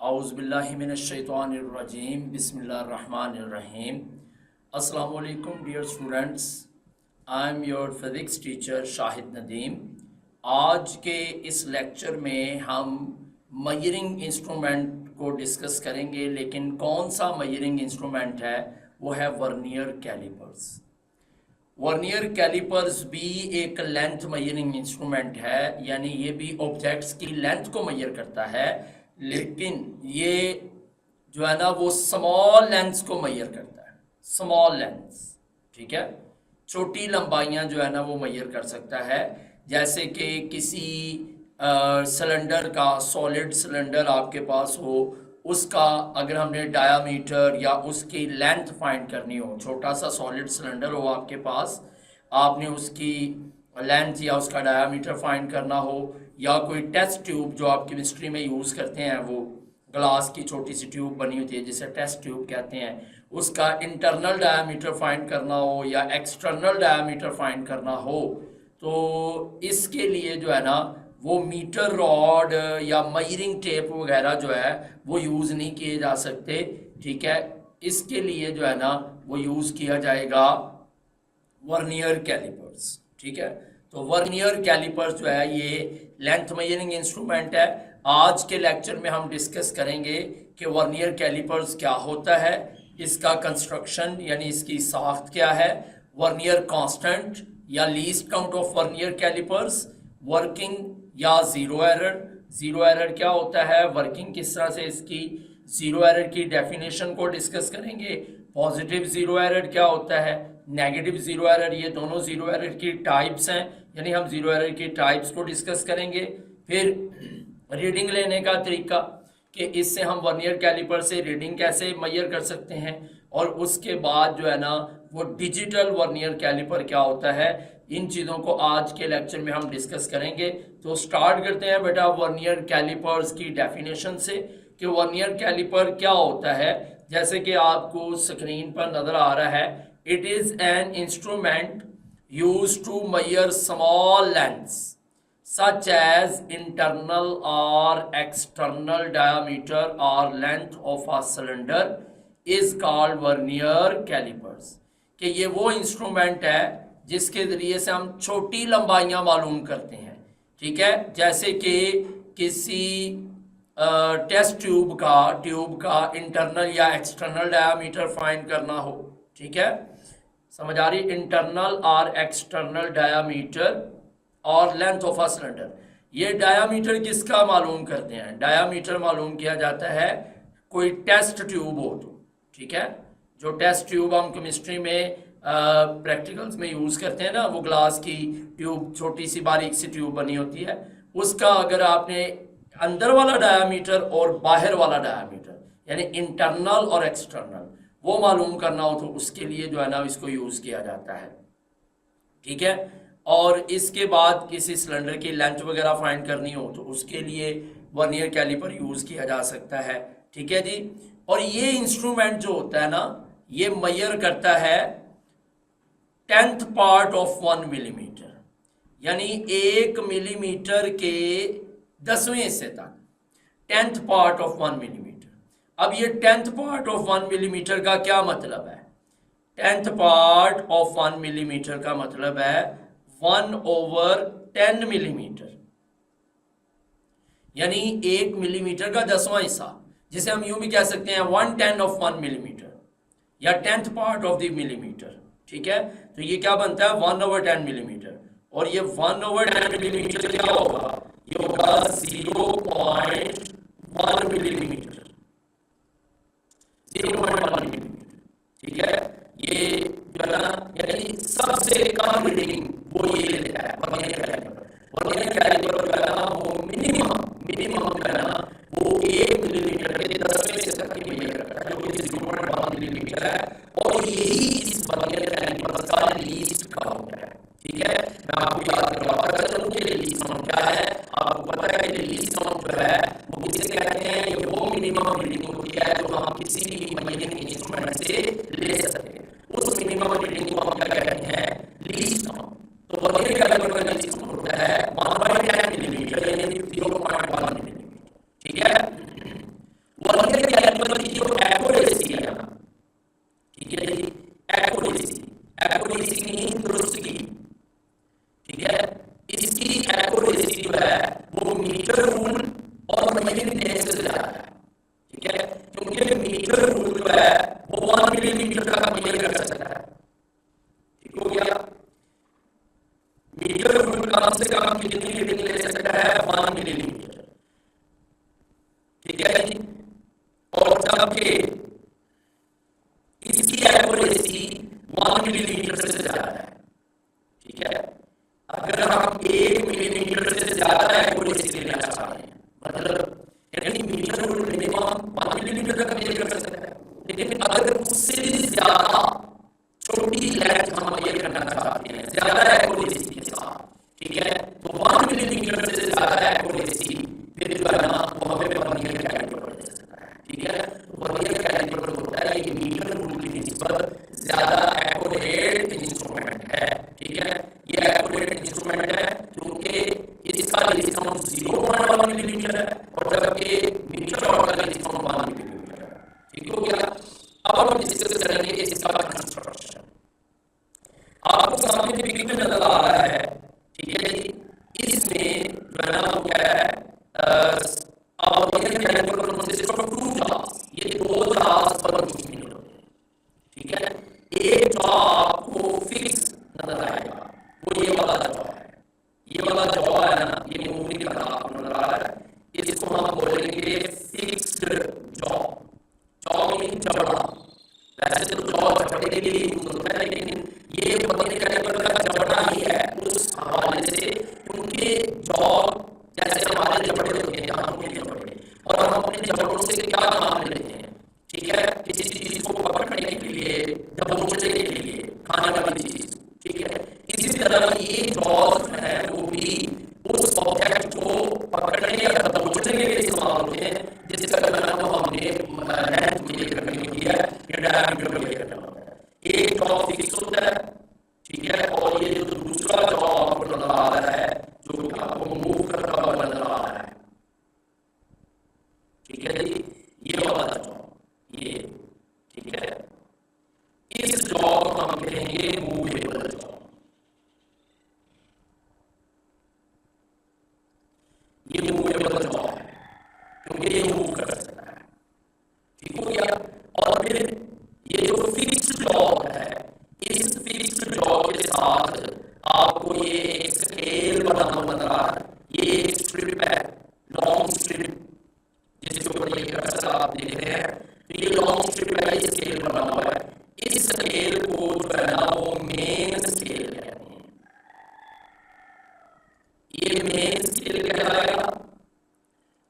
औज़ुबिल्लाहिमिनश्शैतानिर्रजीम बिस्मिल्लाहिर्रहमानिर्रहीम। अस्सलाम वालेकुम dear students, I am your physics teacher Shahid Nadeem. आज के इस लेक्चर में हम मेजरिंग इंस्ट्रूमेंट को डिस्कस करेंगे, लेकिन कौन सा मेजरिंग इंस्ट्रूमेंट है वो है वर्नियर कैलिपर्स। वर्नियर कैलिपर्स भी एक लेंथ मेजरिंग इंस्ट्रूमेंट है, यानी ये भी ऑब्जेक्ट्स की लेंथ को मेजर करता है, लेकिन ये जो है ना वो स्मॉल लेंथ्स को मेजर करता है। स्मॉल लेंथ्स, ठीक है, छोटी लंबाइयाँ जो है ना वो मेजर कर सकता है। जैसे कि किसी सिलेंडर का, सॉलिड सिलेंडर आपके पास हो, उसका अगर हमने डायामीटर या उसकी लेंथ फाइंड करनी हो, छोटा सा सॉलिड सिलेंडर हो आपके पास, आपने उसकी लेंथ या उसका डायामीटर फाइंड करना हो, या कोई टेस्ट ट्यूब जो आप केमिस्ट्री में यूज़ करते हैं, वो ग्लास की छोटी सी ट्यूब बनी होती है जिसे टेस्ट ट्यूब कहते हैं, उसका इंटरनल डायामीटर फाइंड करना हो या एक्सटर्नल डायामीटर फाइंड करना हो, तो इसके लिए जो है ना वो मीटर रॉड या मेजरिंग टेप वगैरह जो है वो यूज़ नहीं किए जा सकते, ठीक है। इसके लिए जो है ना वो यूज़ किया जाएगा वर्नियर कैलिपर्स, ठीक है। तो वर्नियर कैलिपर्स जो है ये लेंथ मेजरिंग इंस्ट्रूमेंट है। आज के लेक्चर में हम डिस्कस करेंगे कि वर्नियर कैलिपर्स क्या होता है, इसका कंस्ट्रक्शन यानी इसकी साख्त क्या है, वर्नियर कांस्टेंट या least count of vernier callipers, working या ज़ीरो एरर। ज़ीरो एरर क्या होता है, वर्किंग किस तरह से इसकी, ज़ीरो एरर की डेफिनेशन को डिस्कस करेंगे। पॉजिटिव ज़ीरो एरर क्या होता है, नेगेटिव ज़ीरो एरर, ये दोनों ज़ीरो एरर की टाइप्स हैं, यानी हम ज़ीरो एरर की टाइप्स को डिस्कस करेंगे। फिर रीडिंग लेने का तरीका कि इससे हम वर्नियर कैलिपर से रीडिंग कैसे मेजर कर सकते हैं, और उसके बाद जो है ना वो डिजिटल वर्नियर कैलिपर क्या होता है, इन चीज़ों को आज के लेक्चर में हम डिस्कस करेंगे। तो स्टार्ट करते हैं बेटा वर्नियर कैलिपर्स की डेफिनेशन से कि वर्नियर कैलिपर क्या होता है। जैसे कि आपको स्क्रीन पर नज़र आ रहा है, it is an instrument used to measure small lengths such as internal or external diameter or length of a cylinder is called vernier calipers। कि ये वो इंस्ट्रूमेंट है जिसके ज़रिए से हम छोटी लंबाइयाँ मालूम करते हैं, ठीक है। जैसे कि किसी टेस्ट ट्यूब का इंटरनल या एक्सटर्नल डायामीटर फाइंड करना हो, ठीक है, समझ आ रही, इंटरनल और एक्सटर्नल डायामीटर और लेंथ ऑफ अ सिलेंडर। ये डायामीटर किसका मालूम करते हैं, डायामीटर मालूम किया जाता है कोई टेस्ट ट्यूब हो तो, ठीक है। जो टेस्ट ट्यूब हम केमिस्ट्री में प्रैक्टिकल्स में यूज़ करते हैं ना, वो ग्लास की ट्यूब, छोटी सी बारीक सी ट्यूब बनी होती है, उसका अगर आपने अंदर वाला डायामीटर और बाहर वाला डायामीटर यानी इंटरनल और एक्सटर्नल वो मालूम करना हो तो उसके लिए जो है ना इसको यूज़ किया जाता है, ठीक है। और इसके बाद किसी सिलेंडर की लेंथ वगैरह फाइंड करनी हो तो उसके लिए वर्नियर कैलिपर यूज़ किया जा सकता है, ठीक है जी। और ये इंस्ट्रूमेंट जो होता है ना ये मेजर करता है 10th पार्ट ऑफ 1 मिलीमीटर, यानी 1 मिलीमीटर के 10वें हिस्से तक, 10th पार्ट ऑफ 1 मिलीमीटर। अब ये 10th पार्ट ऑफ 1 मिलीमीटर का क्या मतलब है, 10th पार्ट ऑफ 1 मिलीमीटर का मतलब है 1/10 मिलीमीटर, यानी 1 मिलीमीटर का 10वां हिस्सा, जिसे हम यूं भी कह सकते हैं 1/10 ऑफ 1 मिलीमीटर या 10th part of the millimetre, ठीक है। तो ये क्या बनता है 1/10 मिलीमीटर, और ये 1/10 मिलीमीटर क्या होगा, ये होगा 0.1 मिलीमीटर, 0.1 मिलीमीटर, ठीक है। ये जो है ना यानी सबसे कम रीडिंग वो ये लेता है वर्नियर कैलिपर। वर्नियर कैलिपर जो है ना वो मिनिमम जो है ना वो 1 मिलीमीटर के 10वें हिस्से तक ही मेजर करता है, जो कि 0.1 मिलीमीटर है, और यही इस वर्नियर कैलिपर का लीस्ट काउंट है, ठीक है। मैं आपको याद करवाता चलूं कि लीस्ट काउंट क्या है। आपको पता है कि लीस्ट काउंट जो है वो किसे कहते हैं, ये वो मिनिमम रीडिंग होती है जो हम किसी भी मेजरिंग इंस्ट्रूमेंट से ले सकते हैं, उस मिनिमम रीडिंग को हम क्या कहते हैं, लीस्ट काउंट। तो वर्नियर कैलिपर का लीस्ट काउंट होता है 1/10 मिलीमीटर, यानी 0.1 मिलीमीटर, ठीक है। जो है वो मीटर रूल और मिलीमीटर से ज्यादा है, ठीक है, क्योंकि मीटर रूल जो है वो 1 मिलीमीटर तक मेजर कर सकता है, ठीक हो गया। मीटर रूल कम से कम कितनी रीडिंग ले सकता है, 1 मिलीमीटर, ठीक है जी। और जबकि इसकी एक्यूरेसी 1 मिलीमीटर से ज्यादा है, ठीक है। अगर हम 1 मिलीमीटर से ज्यादा एक्यूरेसी लेना चाह रहे हैं, मतलब यानी मीटर रूल मिनिमम 1 मिलीमीटर तक मेजर कर सकता है, लेकिन अगर उससे भी ज्यादा छोटी लेंथ हम मेजर करना चाहते हैं ज्यादा एक्यूरेसी के साथ, ठीक है, तो 1 मिलीमीटर से ज्यादा एक्यूरेसी फिर जो है ना वो हमें वर्नियर कैलिपर दे सकता है, ठीक है। वर्नियर कैलिपर होता है ये मीटर रूल की निस्बत ज्यादा एक्यूरेट इंस्ट्रूमेंट है, ठीक है। ये एक्यूरेट इंस्ट्रूमेंट है क्योंकि इसका रेजिस्टेंस 0.1 मिलीमीटर है और जबकि मीटर रॉड का रेजिस्टेंस 1 मिलीमीटर है, ठीक हो गया। अब हम डिस्कस करेंगे इसका कंस्ट्रक्शन। आपको सामने पिक्चर नजर आ रहा है, ठीक है जी। इसमें जो है ना वो क्या है, वर्नियर कैलिपर कंसिस्ट ऑफ 2 जॉब्स, ये 2 जॉब्स पर यूज होते हैं, ठीक है। एक जॉब आपको फिक्स नजर आएगा, वो ये वाला जॉब है, ये वाला जॉब है ना, ये मूव नहीं कर रहा आपको नजर आ रहा है, इसको हम बोलेंगे फिक्स्ड जॉब। जॉब मीन जबड़ा, वैसे तो जॉब जबड़े के लिए यूज होता है, लेकिन ये वर्नियर कैलिपर का जबड़ा ही है उस हवाले से, क्योंकि जॉब जैसे हमारे जबड़े होते हैं, हाथों के जबड़े, और हम अपने जबड़ों से क्या काम लेते हैं, ठीक है, किसी चीज को पकड़ने के लिए, दबोचने के लिए, खाने वाली चीज, ठीक है। इसी तरह ये जॉब है वो भी उस ऑब्जेक्ट को पकड़ने या दबोचने के लिए इस्तेमाल होते हैं जिसका नाम हमने लेंथ मेजर करने के लिए या डायमीटर मेजर करना होता है। एक जॉब फिक्स होता है, ठीक है, और ये जो दूसरा जॉब आपको नजर आ रहा है जो कि आपको मूव करता हुआ नजर आ रहा है, ठीक है जी, ये वाला जॉब ये, ठीक है। इस जॉब को हम कहेंगे मूवेबल जॉब, ये मूवेबल जॉब है क्योंकि ये मूव कर सकता है, ठीक हो गया। और फिर ये जो फिक्स्ड जॉब है, इस फिक्स्ड जॉब के साथ आपको ये एक स्केल बना हुआ नजर आ रहा है, ये एक स्ट्रिप है, लॉन्ग स्ट्रिप, जिसके ऊपर ये कर्सर आप देख रहे हैं, तो ये लॉन्ग स्ट्रिप है, ये स्केल बना हुआ है। इस स्केल को जो है ना वो मेन स्केल कहते हैं, ये मेन स्केल कहलाएगा,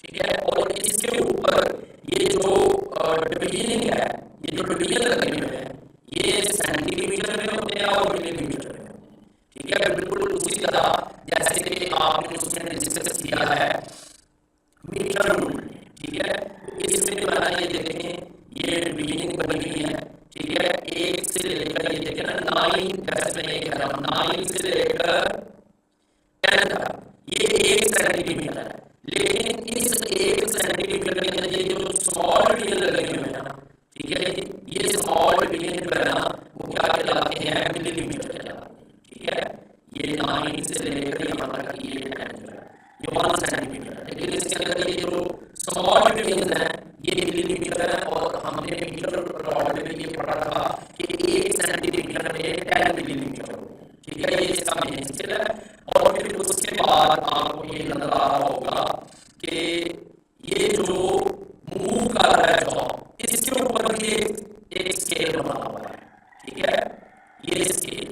ठीक है। और इसके ऊपर ये जो डिवीजन है, ये जो डिवीजन लगे हुए हैं, ये सेंटीमीटर में होते हैं और मिलीमीटर में होते हैं, ठीक है। बिल्कुल उसी तरह जैसे कि आपने उसमें डिस्कस किया है मीटर रूल, ठीक है। इसमें जो है ये देखें, ये डिवीजन बनी हुई है, ठीक है। 1 से लेकर ये देखें ना 9, जैसे मैं ये कह रहा हूँ 9 से लेकर 10 तक, ये 1 सेंटीमीटर है, लेकिन इस 1 सेंटीमीटर के अंदर ये जो स्मॉल डिवीजन लगे हुए हैं ना, ठीक है, ये स्मॉल डिवीजन जो है ना वो क्या कहलाते हैं, मिलीमीटर कहलाते हैं, ठीक है। ये 9 से लेकर यहाँ तक ये 10 जो है ये 1 सेंटीमीटर है, लेकिन इसके अंदर ये जो स्मॉल डिवीजन है ये मिलीमीटर है, और हमने मीटर रॉड में ये पढ़ा था कि 1 सेंटीमीटर में 10 मिलीमीटर, ठीक है, ये इसका मेन स्केल है। और फिर उसके बाद आपको ये नजर आ रहा होगा कि ये जो मूव कर रहा है जॉब, इसके ऊपर ये एक स्केल बना हुआ है, ठीक है, ये स्केल,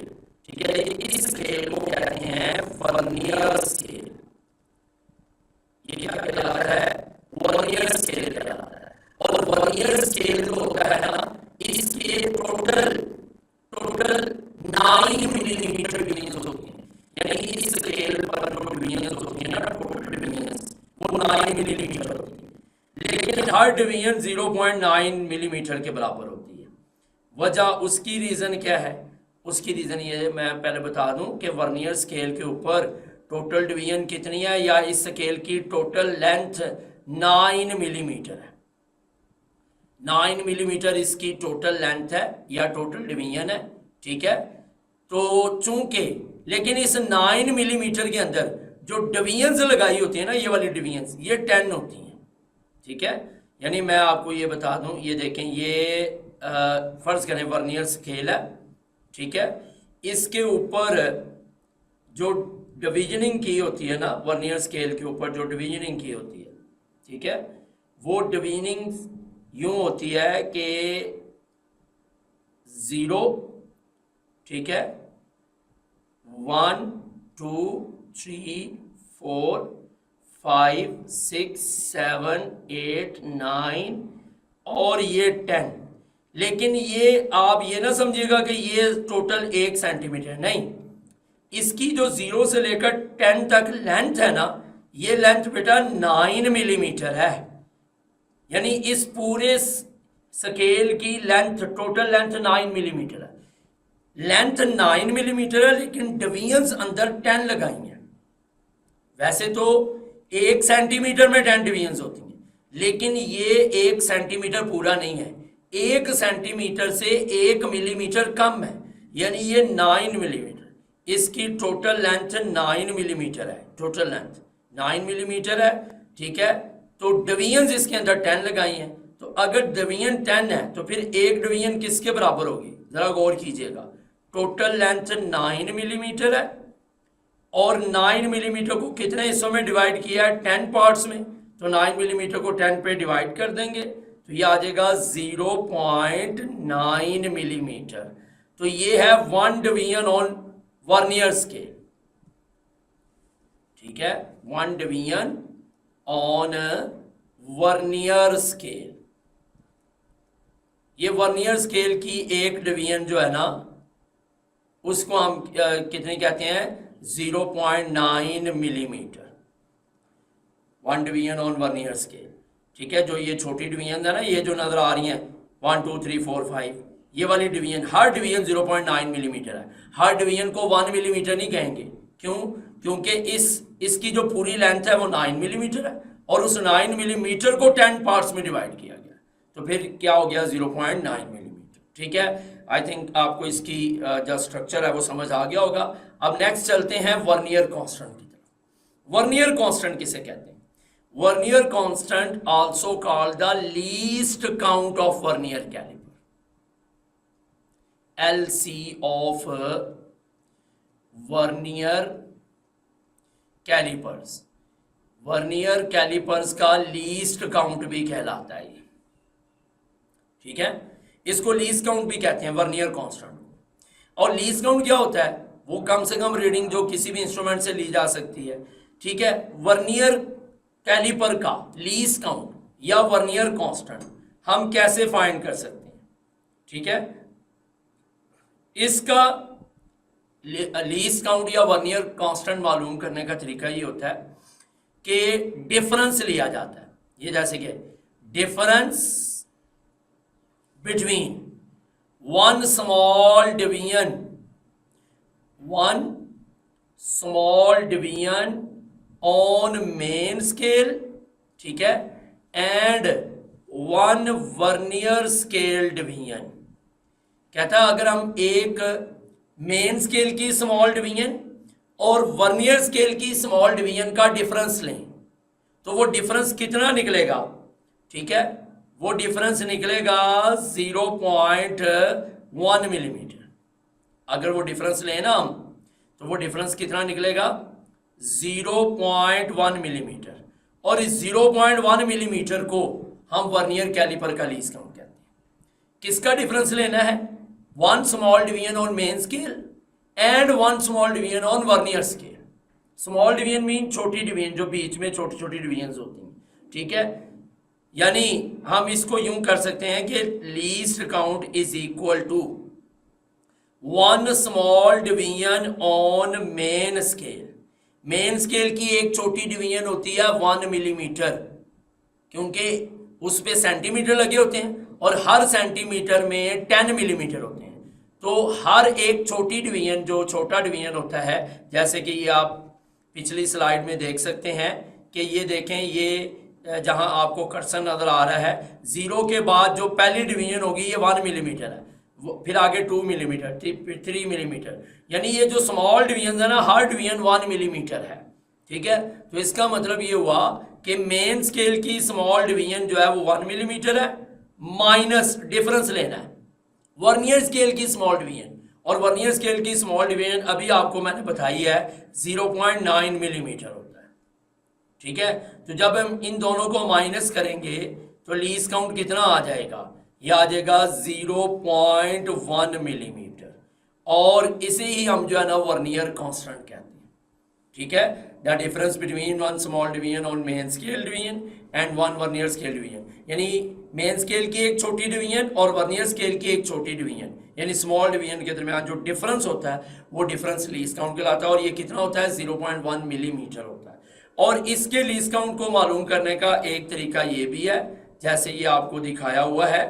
ठीक है। इस स्केल को कहते हैं वर्नियर स्केल, ये क्या कहलाता है, वर्नियर स्केल कहलाता है। और वर्नियर स्केल जो होता है ना, इसके टोटल 9 मिलीमीटर डिवीजन होती हैं, यानी इस स्केल पर जो डिवीजन होती है ना, टोटल डिवीजन वो 9 मिलीमीटर होती है, लेकिन हर डिवीजन 0.9 मिलीमीटर के बराबर होती है। वजह उसकी रीज़न क्या है, उसकी रीज़न ये मैं पहले बता दूं कि वर्नियर स्केल के ऊपर टोटल डिवीजन कितनी है, या इस स्केल की टोटल लेंथ 9 मिलीमीटर है, 9 मिलीमीटर इसकी टोटल लेंथ है या टोटल डिवीजन है, ठीक है। तो चूंकि लेकिन इस 9 मिलीमीटर के अंदर जो डिवीजन्स लगाई होती है ना, ये वाली डिवीजन्स, ये 10 होती हैं, ठीक है। यानी मैं आपको ये बता दूं, ये देखें, ये फ़र्ज़ करें वर्नियर स्केल है, ठीक है। इसके ऊपर जो डिवीजनिंग की होती है ना, वर्नियर स्केल के ऊपर जो डिवीजनिंग की होती है, ठीक है, वो डिवीजनिंग यूँ होती है कि 0, ठीक है, 1 2 3 4 5 6 7 8 9 और ये 10। लेकिन ये आप ये ना समझिएगा कि ये टोटल 1 सेंटीमीटर, नहीं, इसकी जो 0 से लेकर 10 तक लेंथ है ना, ये लेंथ बेटा 9 मिलीमीटर है। यानी इस पूरे स्केल की लेंथ, टोटल लेंथ 9 मिलीमीटर है। लेंथ 9 मिलीमीटर है, लेकिन डिवीजन्स अंदर 10 लगाई हैं। वैसे तो 1 सेंटीमीटर में 10 डिवीजन्स होती हैं, लेकिन ये 1 सेंटीमीटर पूरा नहीं है, 1 सेंटीमीटर से 1 मिलीमीटर कम है, यानी ये 9 मिलीमीटर। इसकी टोटल लेंथ 9 मिलीमीटर है, टोटल लेंथ 9 मिलीमीटर है, ठीक है। तो डिवीजन्स इसके अंदर 10 लगाई हैं। तो अगर डिवीजन 10 है तो फिर एक डिवीजन किसके बराबर होगी, जरा गौर कीजिएगा। टोटल लेंथ 9 मिलीमीटर है और 9 मिलीमीटर को कितने हिस्सों में डिवाइड किया है, 10 पार्ट्स में। तो 9 मिलीमीटर को 10 पे डिवाइड कर देंगे तो ये आ जाएगा 0.9 मिलीमीटर। तो ये है 1 डिवीजन ऑन वर्नियर स्केल, ठीक है, 1 डिवीजन ऑन वर्नियर स्केल। ये वर्नियर स्केल की एक डिवीजन जो है ना, उसको हम कितने कहते हैं, 0.9 millimetre, 1 division on vernier scale, ठीक है। जो ये छोटी डिवीजन है ना, ये जो नजर आ रही हैं 1 2 3 4 5, ये वाली डिवीजन, हर डिवीजन 0.9 मिलीमीटर है। हर डिवीजन को 1 मिलीमीटर नहीं कहेंगे, क्यों? क्योंकि इसकी जो पूरी लेंथ है वो 9 मिलीमीटर है और उस 9 मिलीमीटर को 10 पार्ट्स में डिवाइड किया गया, तो फिर क्या हो गया, 0.9 मिलीमीटर, ठीक है। आई थिंक आपको इसकी जो स्ट्रक्चर है वो समझ आ गया होगा। अब नेक्स्ट चलते हैं वर्नियर कांस्टेंट की तरफ। वर्नियर कांस्टेंट किसे कहते हैं? Vernier constant also called the least count of vernier calliper, LC of vernier callipers. Vernier callipers का लीस्ट काउंट भी कहलाता है, ठीक है। इसको लीस्ट काउंट भी कहते हैं, वर्नियर कांस्टेंट। और लीस्ट काउंट क्या होता है? वो कम से कम रीडिंग जो किसी भी इंस्ट्रूमेंट से ली जा सकती है, ठीक है। वर्नियर कैलिपर का लीस्ट काउंट या वर्नियर कांस्टेंट हम कैसे फाइंड कर सकते हैं, ठीक है। इसका लीस्ट काउंट या वर्नियर कांस्टेंट मालूम करने का तरीका ये होता है कि डिफरेंस लिया जाता है। ये जैसे कि difference between one small division on main scale, ठीक है, एंड 1 वर्नियर स्केल डिवीजन। कहता है अगर हम एक मेन स्केल की स्मॉल डिवीजन और वर्नियर स्केल की स्मॉल डिवीजन का डिफरेंस लें तो वो डिफरेंस कितना निकलेगा, ठीक है, वो डिफरेंस निकलेगा 0.1 मिलीमीटर। अगर वो डिफरेंस लें ना हम तो वो डिफरेंस कितना निकलेगा, 0.1 मिलीमीटर। और इस 0.1 मिलीमीटर को हम वर्नियर कैलिपर का लीस्ट काउंट कहते हैं। किसका डिफरेंस लेना है? 1 small division on main scale and 1 small division on vernier scale. Small division mean छोटी डिवीजन, जो बीच में छोटी छोटी डिवीजन होती हैं, ठीक है। यानी हम इसको यूं कर सकते हैं कि least count is equal to 1 small division on main scale. Main scale की एक छोटी डिवीजन होती है 1 मिलीमीटर, क्योंकि उस पे सेंटीमीटर लगे होते हैं और हर सेंटीमीटर में 10 मिलीमीटर होते हैं। तो हर एक छोटी डिवीजन, जो छोटा डिवीजन होता है, जैसे कि ये आप पिछली स्लाइड में देख सकते हैं कि ये देखें, ये जहां आपको कर्सर नजर आ रहा है, 0 के बाद जो पहली डिवीजन होगी ये 1 मिलीमीटर है, फिर आगे 2 मिलीमीटर, 3 मिलीमीटर। यानी ये जो स्मॉल डिवीजन है ना, हर डिवीजन 1 मिलीमीटर है, ठीक है, तो इसका मतलब ये हुआ कि मेन स्केल की स्मॉल डिवीजन जो है वो 1 मिलीमीटर है, माइनस डिफरेंस लेना है वर्नियर स्केल की स्मॉल डिवीजन, और वर्नियर स्केल की स्मॉल डिवीजन अभी आपको मैंने बताई है 0.9 मिलीमीटर होता है। ठीक है, तो जब हम इन दोनों को माइनस करेंगे तो लीस्ट काउंट कितना आ जाएगा, ये आ जाएगा 0.1 मिलीमीटर, और इसे ही हम जो है ना वर्नियर कांस्टेंट कहते हैं। ठीक है, the difference between one small division on main scale division and one vernier scale division, यानी मेन स्केल की एक छोटी डिवीजन और वर्नियर स्केल की एक छोटी डिवीजन, यानी स्मॉल डिवीजन के दरमियान जो डिफरेंस होता है वो डिफरेंस लीस्ट काउंट कहलाता है, और ये कितना होता है 0.1 मिलीमीटर होता है। और इसके लीस्ट काउंट को मालूम करने का एक तरीका ये भी है, जैसे ये आपको दिखाया हुआ है।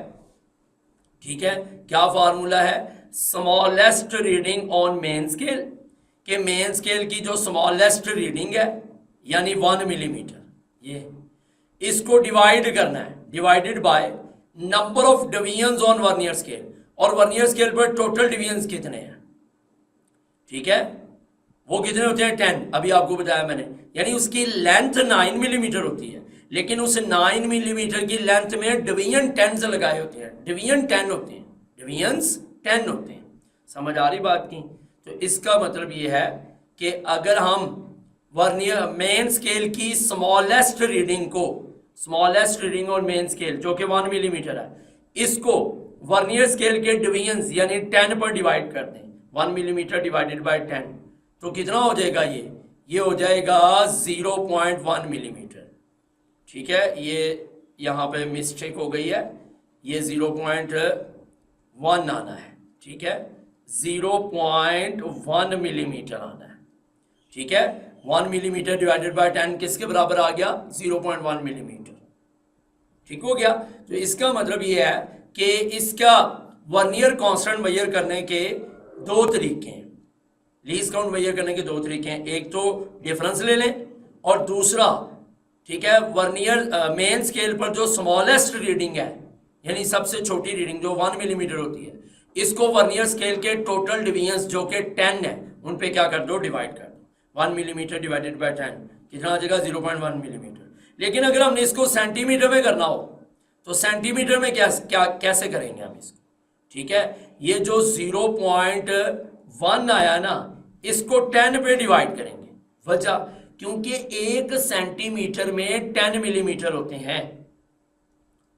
ठीक है, क्या फार्मूला है, smallest reading on main scale, के मेन स्केल की जो स्मॉलेस्ट रीडिंग है यानी 1 मिलीमीटर, ये इसको डिवाइड करना है, divided by number of divisions on vernier scale, और वर्नियर स्केल पर टोटल डिवीजन्स कितने हैं। ठीक है, वो कितने होते हैं 10, अभी आपको बताया मैंने, यानी उसकी लेंथ 9 मिलीमीटर होती है, लेकिन उस 9 मिलीमीटर की लेंथ में डिवीजन 10 से लगाए होते हैं, डिवीजन 10 होते हैं, डिवीजन्स 10 होते हैं। समझ आ रही बात की, तो इसका मतलब ये है कि अगर हम वर्नियर मेन स्केल की स्मॉलेस्ट रीडिंग को, स्मॉलेस्ट रीडिंग और मेन स्केल जो कि 1 मिलीमीटर है, इसको वर्नियर स्केल के डिवीजन्स यानी 10 पर डिवाइड कर दें, 1 मिलीमीटर डिवाइडेड बाय 10, तो कितना हो जाएगा, ये हो जाएगा 0.1 मिलीमीटर। ठीक है, ये यहाँ पे मिस्टेक हो गई है, ये 0.1 आना है। ठीक है, 0.1 मिलीमीटर आना है। ठीक है, 1 मिलीमीटर डिवाइडेड बाय 10 किसके बराबर आ गया, 0.1 मिलीमीटर। ठीक हो गया, तो इसका मतलब ये है कि इसका वर्नियर कांस्टेंट मेजर करने के दो तरीके हैं, लीस्ट काउंट मेजर करने के दो तरीके हैं, एक तो डिफरेंस ले लें, और दूसरा ठीक है वर्नियर मेन स्केल पर जो स्मॉलेस्ट रीडिंग है यानी सबसे छोटी रीडिंग जो 1 मिलीमीटर होती है, इसको वर्नियर स्केल के टोटल डिवीजन्स जो कि 10 है उन पे क्या कर दो, डिवाइड कर दो। 1 मिलीमीटर डिवाइडेड बाय 10 कितना आ जाएगा, 0.1 मिलीमीटर। लेकिन अगर हमने इसको सेंटीमीटर में करना हो तो सेंटीमीटर में कैसे करेंगे हम इसको। ठीक है, ये जो 0.1 आया ना, इसको 10 पे डिवाइड करेंगे, वजह क्योंकि 1 सेंटीमीटर में 10 मिलीमीटर होते हैं।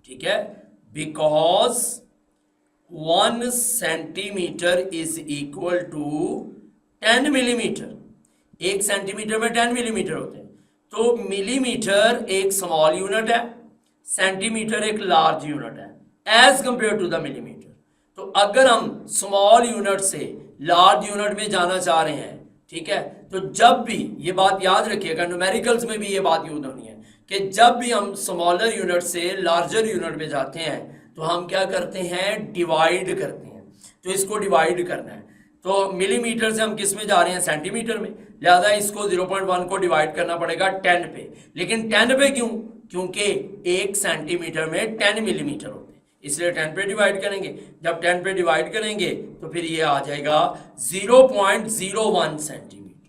ठीक है, because 1 centimetre is equal to 10 millimetre, 1 centimetre में 10 मिलीमीटर होते हैं, तो मिलीमीटर एक स्मॉल यूनिट है, सेंटीमीटर एक लार्ज यूनिट है as compare to the millimetre. तो अगर हम स्मॉल यूनिट से लार्ज यूनिट में जाना चाह रहे हैं, ठीक है, तो जब भी, ये बात याद रखिएगा, न्यूमेरिकल्स में भी ये बात यूज होनी है कि जब भी हम स्मॉलर यूनिट से लार्जर यूनिट में जाते हैं तो हम क्या करते हैं, डिवाइड करते हैं। तो इसको डिवाइड करना है, तो मिलीमीटर से हम किस में जा रहे हैं, सेंटीमीटर में, लिहाजा इसको 0.1 को डिवाइड करना पड़ेगा 10 पे। लेकिन 10 पे क्यों, क्योंकि 1 सेंटीमीटर में 10 मिलीमीटर होते हैं, इसलिए 10 पे डिवाइड करेंगे। जब 10 पे डिवाइड करेंगे तो फिर ये आ जाएगा 0.01 सेंटीमीटर।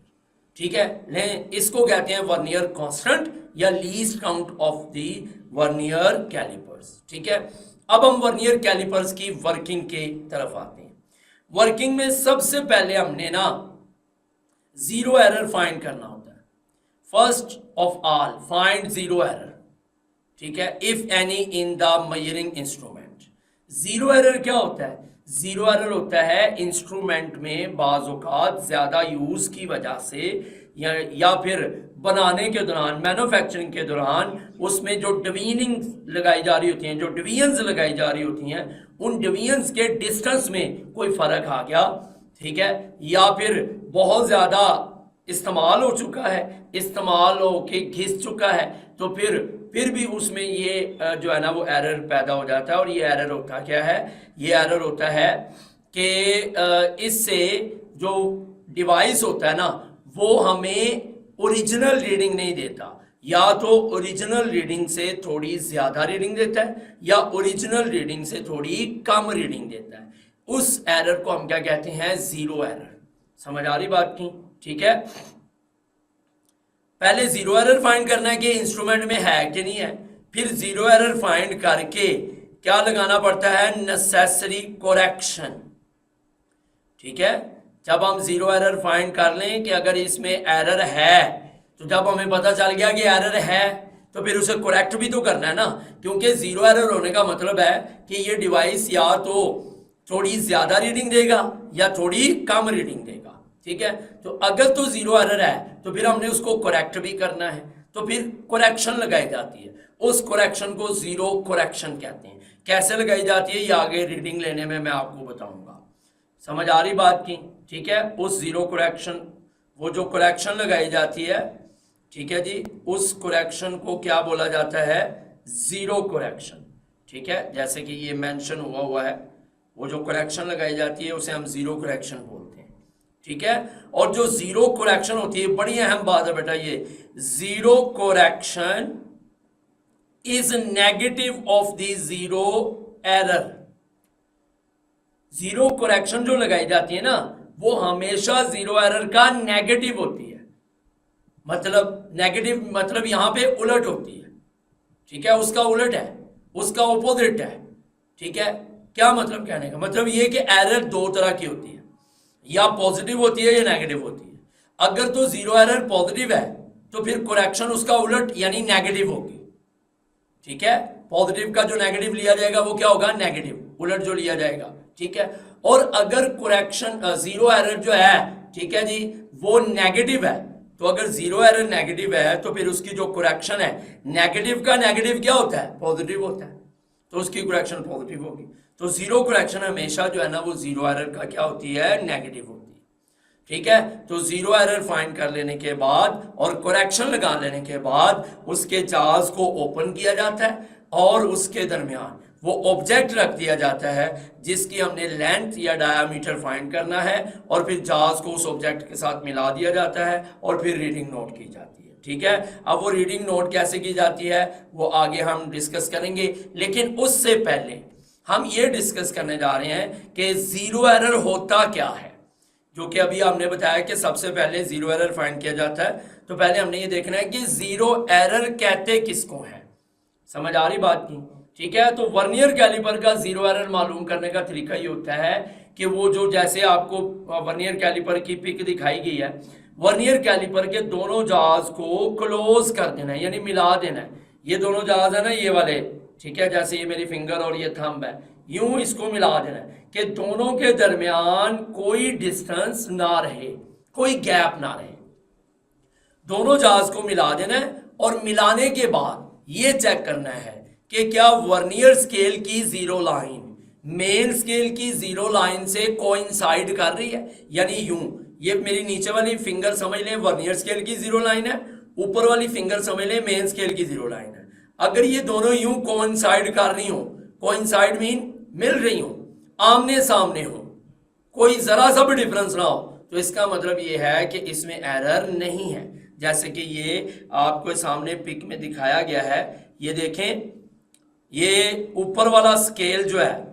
ठीक है, लेकिन इसको कहते हैं वर्नियर कांस्टेंट या least count of the vernier callipers. ठीक है, अब हम वर्नियर कैलिपर्स की वर्किंग के तरफ आते हैं। वर्किंग में सबसे पहले हमने ना जीरो एरर फाइंड करना होता है। First of all find zero error. ठीक है, if any in the measuring instrument. Zero error क्या होता है, जीरो एरर होता है इंस्ट्रूमेंट में बाज़ औक़ात ज़्यादा यूज की वजह से या फिर बनाने के दौरान, मैन्युफैक्चरिंग के दौरान उसमें जो डिवीनिंग लगाई जा रही होती हैं, जो डिवीजन्स लगाई जा रही होती हैं, उन डिवीजन्स के डिस्टेंस में कोई फ़र्क आ गया, ठीक है, या फिर बहुत ज़्यादा इस्तेमाल हो चुका है, इस्तेमाल हो के घिस चुका है, तो फिर भी उसमें ये जो है ना वो एरर पैदा हो जाता है। और ये एरर होता क्या है, ये एरर होता है कि इससे जो डिवाइस होता है ना वो हमें ओरिजिनल रीडिंग नहीं देता, या तो ओरिजिनल रीडिंग से थोड़ी ज़्यादा रीडिंग देता है या ओरिजिनल रीडिंग से थोड़ी कम रीडिंग देता है। उस एरर को हम क्या कहते हैं, ज़ीरो एरर। समझ आ रही बात की, ठीक है। पहले जीरो एरर फाइंड करना है कि इंस्ट्रूमेंट में है कि नहीं है, फिर जीरो एरर फाइंड करके क्या लगाना पड़ता है, नेसेसरी करेक्शन। ठीक है, जब हम जीरो एरर फाइंड कर लें कि अगर इसमें एरर है, तो जब हमें पता चल गया कि एरर है तो फिर उसे करेक्ट भी तो करना है ना, क्योंकि जीरो एरर होने का मतलब है कि ये डिवाइस या तो थोड़ी ज्यादा रीडिंग देगा या थोड़ी कम रीडिंग देगा। ठीक है, तो अगर तो जीरो एरर है तो फिर हमने उसको करेक्ट भी करना है, तो फिर करेक्शन लगाई जाती है। उस करेक्शन को जीरो करेक्शन कहते हैं। कैसे लगाई जाती है ये आगे रीडिंग लेने में मैं आपको बताऊंगा। समझ आ रही बात की? ठीक है, उस जीरो करेक्शन, वो जो करेक्शन लगाई जाती है, ठीक है जी, उस करेक्शन को क्या बोला जाता है, जीरो करेक्शन। ठीक है, जैसे कि ये मेंशन हुआ है, वो जो करेक्शन लगाई जाती है उसे हम जीरो करेक्शन बोलते हैं। ठीक है, और जो जीरो करेक्शन होती है, बड़ी अहम बात है बेटा, ये zero correction is negative of the zero error. Zero correction जो लगाई जाती है ना, वो हमेशा जीरो एरर का नेगेटिव होती है। मतलब नेगेटिव मतलब यहां पे उलट होती है। ठीक है, उसका उलट है, उसका ऑपोजिट है। ठीक है, क्या मतलब कहने का मतलब ये कि एरर दो तरह की होती है, या पॉजिटिव होती है या नेगेटिव होती है। अगर तो जीरो एरर पॉजिटिव है तो फिर करेक्शन उसका उलट यानी नेगेटिव होगी। ठीक है, पॉजिटिव का जो नेगेटिव लिया जाएगा वो क्या होगा, नेगेटिव, उलट जो लिया जाएगा। ठीक है, और अगर करेक्शन जीरो एरर जो है, ठीक है जी, वो नेगेटिव है, तो अगर जीरो एरर नेगेटिव है तो फिर उसकी जो करेक्शन है, नेगेटिव का नेगेटिव क्या होता है, पॉजिटिव होता है, तो उसकी करेक्शन पॉजिटिव होगी। तो जीरो करेक्शन हमेशा जो है ना वो जीरो एरर का क्या होती है, नेगेटिव होती है। ठीक है, तो जीरो एरर फाइंड कर लेने के बाद और करेक्शन लगा लेने के बाद उसके जार्स को ओपन किया जाता है और उसके दरमियान वो ऑब्जेक्ट रख दिया जाता है जिसकी हमने लेंथ या डायामीटर फाइंड करना है, और फिर जार्स को उस ऑब्जेक्ट के साथ मिला दिया जाता है और फिर रीडिंग नोट की जाती है। ठीक है, अब वो रीडिंग नोट कैसे की जाती है वो आगे हम डिस्कस करेंगे, लेकिन उससे पहले हम ये डिस्कस करने जा रहे हैं कि जीरो एरर होता क्या है, जो कि अभी हमने बताया कि सबसे पहले जीरो एरर फाइंड किया जाता है। तो पहले हमने ये देखना है कि जीरो एरर कहते किसको है। समझ आ रही बात की? ठीक है, तो वर्नियर कैलिपर का जीरो एरर मालूम करने का तरीका ये होता है कि वो जो, जैसे आपको वर्नियर कैलिपर की पिक दिखाई गई है, वर्नियर कैलिपर के दोनों जाज को क्लोज कर देना है, यानी मिला देना है। ये दोनों जाज है ना, ये वाले, ठीक है, जैसे ये मेरी फिंगर और ये थंब है, यूं इसको मिला देना है कि दोनों के दरमियान कोई डिस्टेंस ना रहे, कोई गैप ना रहे। दोनों जाज को मिला देना है और मिलाने के बाद ये चेक करना है कि क्या वर्नियर स्केल की जीरो लाइन मेन स्केल की जीरो लाइन से कोइंसाइड कर रही है, यानी यूं, ये मेरी नीचे वाली फिंगर समझ लें वर्नियर स्केल की जीरो लाइन है, ऊपर वाली फिंगर समझ लें मेन स्केल की जीरो लाइन है। अगर ये दोनों यूं कोइंसाइड कर रही हो, कोइंसाइड मीन मिल रही हो, आमने सामने हो, कोई जरा सा भी डिफरेंस ना हो, तो इसका मतलब ये है कि इसमें एरर नहीं है। जैसे कि ये आपको सामने पिक में दिखाया गया है, ये देखें, ये ऊपर वाला स्केल जो है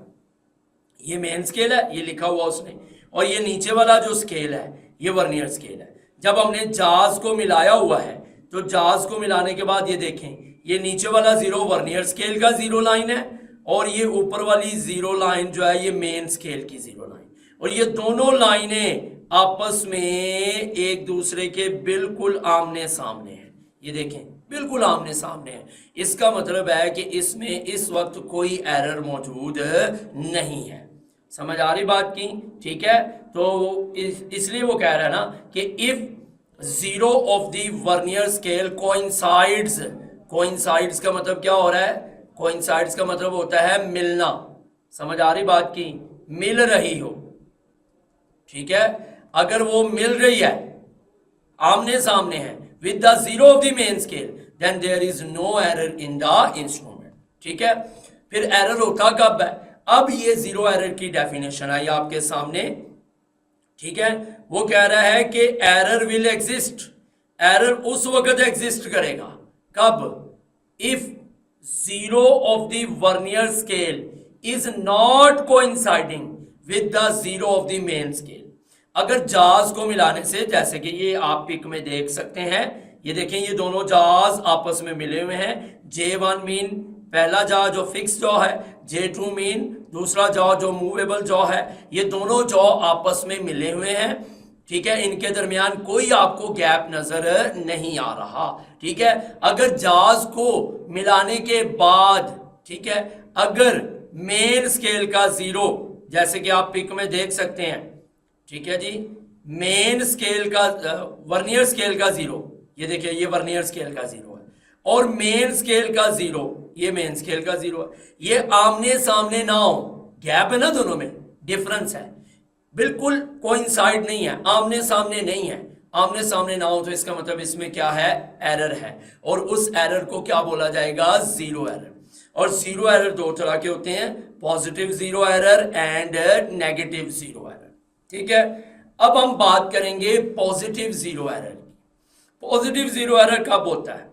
ये मेन स्केल है, ये लिखा हुआ उसने, और ये नीचे वाला जो स्केल है ये वर्नियर स्केल है। जब हमने जाज को मिलाया हुआ है तो जाज को मिलाने के बाद ये देखें, ये नीचे वाला जीरो वर्नियर स्केल का जीरो लाइन है और ये ऊपर वाली जीरो लाइन जो है ये मेन स्केल की जीरो लाइन, और ये दोनों लाइनें आपस में एक दूसरे के बिल्कुल आमने सामने हैं। ये देखें बिल्कुल आमने सामने है, इसका मतलब है कि इसमें इस वक्त कोई एरर मौजूद नहीं है। समझ आ रही बात की? ठीक है, तो इसलिए वो कह रहा है ना कि if zero of the vernier scale coincides, coincides का मतलब क्या हो रहा है, कोइंसाइड्स का मतलब होता है मिलना। समझ आ रही बात की? मिल रही हो। ठीक है, अगर वो मिल रही है, आमने सामने है with the zero of the main scale, then there is no error in the instrument. ठीक है, फिर एरर होता कब है? अब ये जीरो एरर की डेफिनेशन आई आपके सामने। ठीक है, वो कह रहा है कि एरर विल एग्जिस्ट, एरर उस वक्त एग्जिस्ट करेगा कब? If zero of the vernier scale is not coinciding with the zero of the main scale. अगर जाज को मिलाने से, जैसे कि ये आप पिक में देख सकते हैं, ये देखें ये दोनों जहाज आपस में मिले हुए हैं। J1 मीन पहला जॉ जो फिक्स जॉ है, J2 मीन दूसरा जॉ जो मूवेबल जॉ है। ये दोनों जॉ आपस में मिले हुए हैं, ठीक है। इनके दरमियान कोई आपको गैप नजर नहीं आ रहा, ठीक है। अगर जहाज को मिलाने के बाद, ठीक है, अगर मेन स्केल का जीरो, जैसे कि आप पिक में देख सकते हैं, ठीक है जी, मेन स्केल का वर्नियर स्केल का जीरो, ये देखिए ये वर्नियर स्केल का जीरो है, और मेन स्केल का जीरो, ये मेन स्केल का जीरो है। ये आमने सामने ना हो, गैप है ना दोनों में, डिफरेंस है, बिल्कुल कोइंसाइड नहीं है, आमने सामने नहीं है। आमने सामने ना हो तो इसका मतलब इसमें क्या है, एरर है, और उस एरर को क्या बोला जाएगा, जीरो एरर। और जीरो एरर दो तरह के होते हैं, positive zero error and negative zero error, ठीक है। अब हम बात करेंगे पॉजिटिव जीरो एरर की। पॉजिटिव जीरो एरर कब होता है,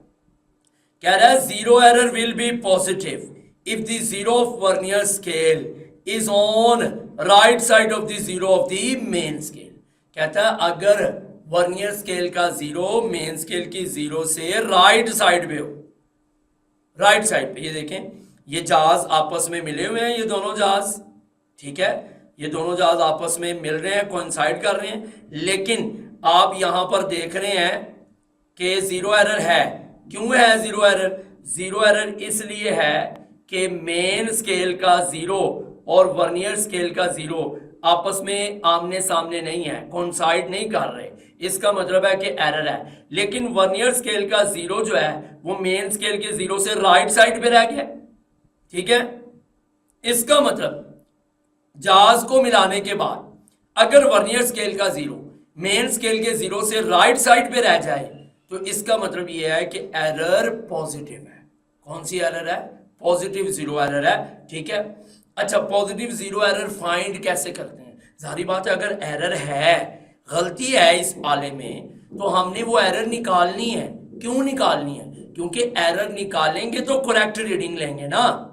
कह रहा है zero error will be positive if the zero of vernier scale is on right side of the zero of the main scale. कहता है अगर वर्नियर स्केल का जीरो मेन स्केल की जीरो से राइट साइड पे हो, राइट साइड पे, ये देखें ये जहाज आपस में मिले हुए हैं, ये दोनों जहाज, ठीक है, ये दोनों जहाज आपस में मिल रहे हैं, कोइंसाइड कर रहे हैं, लेकिन आप यहां पर देख रहे हैं कि जीरो एरर है। क्यों है जीरो एरर? जीरो एरर इसलिए है कि मेन स्केल का जीरो और वर्नियर स्केल का जीरो आपस में आमने सामने नहीं है, कोइंसाइड नहीं कर रहे, इसका मतलब है कि एरर है। लेकिन वर्नियर स्केल का जीरो जो है वो मेन स्केल के जीरो से राइट साइड पे रह गया, ठीक है। इसका मतलब जहाज को मिलाने के बाद अगर वर्नियर स्केल का जीरो मेन स्केल के जीरो से राइट साइड पे रह जाए तो इसका मतलब यह है कि एरर पॉजिटिव है। कौन सी एरर है? पॉजिटिव जीरो एरर है, ठीक है। अच्छा, पॉजिटिव जीरो एरर फाइंड कैसे करते हैं? जाहिर बात है अगर एरर है, गलती है इस पाले में, तो हमने वो एरर निकालनी है। क्यों निकालनी है? क्योंकि एरर निकालेंगे तो करेक्ट रीडिंग लेंगे ना,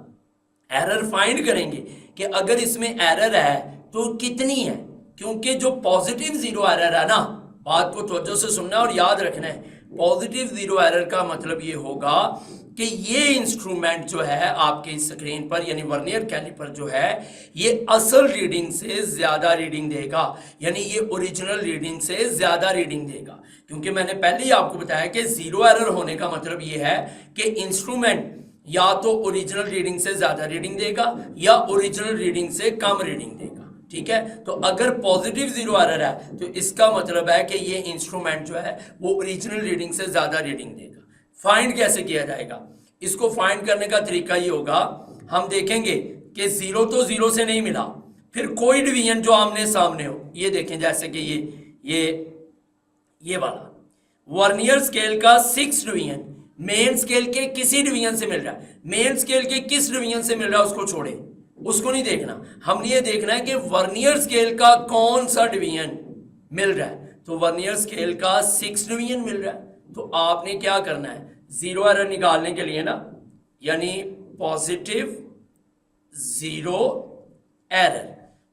एरर फाइंड करेंगे कि अगर इसमें एरर है तो कितनी है। क्योंकि जो पॉजिटिव जीरो एरर है ना, बात को तवज्जो से सुनना और याद रखना है, पॉजिटिव जीरो एरर का मतलब ये होगा कि ये इंस्ट्रूमेंट जो है आपके स्क्रीन पर यानी वर्नियर कैलिपर जो है ये असल रीडिंग से ज्यादा रीडिंग देगा, यानी ये ओरिजिनल रीडिंग से ज्यादा रीडिंग देगा। क्योंकि मैंने पहले ही आपको बताया कि जीरो एरर होने का मतलब ये है कि इंस्ट्रूमेंट या तो ओरिजिनल रीडिंग से ज्यादा रीडिंग देगा या ओरिजिनल रीडिंग से कम रीडिंग देगा, ठीक है। तो अगर पॉजिटिव जीरो एरर है तो इसका मतलब है कि ये इंस्ट्रूमेंट जो है वो ओरिजिनल रीडिंग से ज्यादा रीडिंग देगा। फाइंड कैसे किया जाएगा? इसको फाइंड करने का तरीका ये होगा, हम देखेंगे कि जीरो तो जीरो से नहीं मिला, फिर कोई डिवीजन जो आमने सामने हो, ये देखें जैसे कि ये वाला वर्नियर स्केल का 6 डिवीजन मेन स्केल के किसी डिवीजन से मिल रहा है। मेन स्केल के किस डिवीजन से मिल रहा है उसको छोड़े, उसको नहीं देखना, हमने ये देखना है कि वर्नियर स्केल का कौन सा डिवीजन मिल रहा है। तो वर्नियर स्केल का 6 डिवीजन मिल रहा है, तो आपने क्या करना है, जीरो एरर निकालने के लिए ना, यानी पॉजिटिव जीरो एरर।